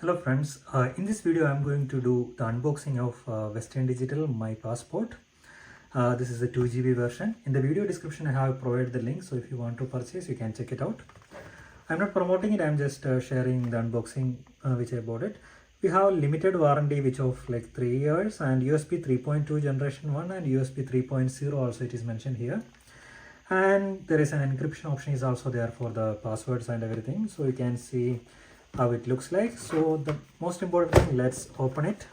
Hello friends, in this video I'm going to do the unboxing of Western Digital My Passport. This is the 2 GB version. In the video description I have provided the link, so if you want to purchase you can check it out. I'm not promoting it, I'm just sharing the unboxing which I bought it. We have limited warranty which of like 3 years and USB 3.2 generation 1 and USB 3.0 also it is mentioned here. And there is an encryption option is also there for the passwords and everything, so you can see how it looks like. So the most important thing, let's open it.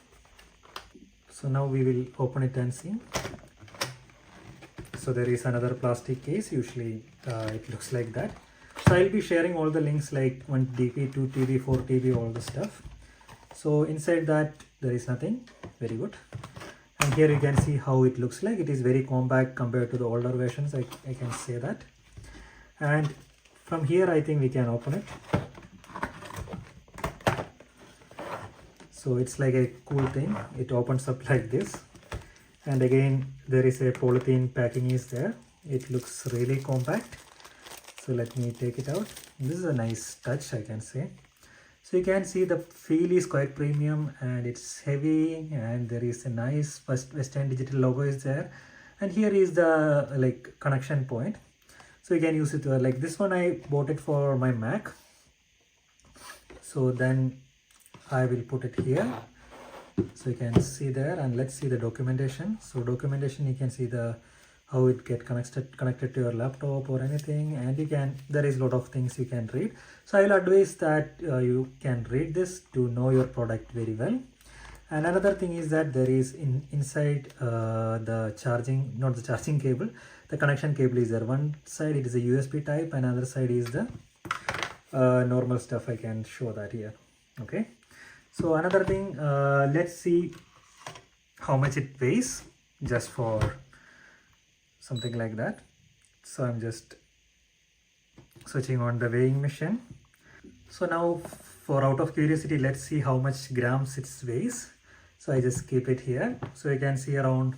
So now we will open it and see. So there is another plastic case, usually it looks like that. So I'll be sharing all the links like 1TB, 2TB, 4TB, all the stuff. So inside that there is nothing. Very good. And here you can see how it looks like. It is very compact compared to the older versions, I can say that. And from here I think we can open it. So it's like a cool thing. It opens up like this. And again there is a polythene packing is there. It looks really compact. So let me take it out. This is a nice touch, I can say. So you can see the feel is quite premium and it's heavy, and there is a nice Western Digital logo is there. And here is the like connection point. So you can use it like this one. I bought it for my Mac. So then I will put it here. So you can see there, and let's see the documentation. So documentation, you can see the how it get connected to your laptop or anything, and you can, there is a lot of things you can read. So I will advise that you can read this to know your product very well. And another thing is that there is inside the charging, not the charging cable, the connection cable is there. One side it is a USB type, and another side is the normal stuff. I can show that here. Okay. So another thing, let's see how much it weighs, just for something like that. So I'm just switching on the weighing machine. So now for out of curiosity, let's see how much grams it weighs. So I just keep it here. So you can see around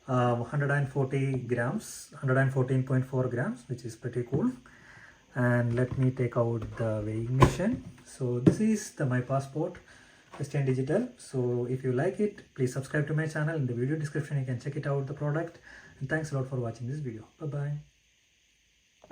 140 grams, 114.4 grams, which is pretty cool. And let me take out the weighing machine. So this is the My Passport Western Digital. So if you like it, please subscribe to my channel. In the video description you can check it out, the product. And thanks a lot for watching this video. Bye bye.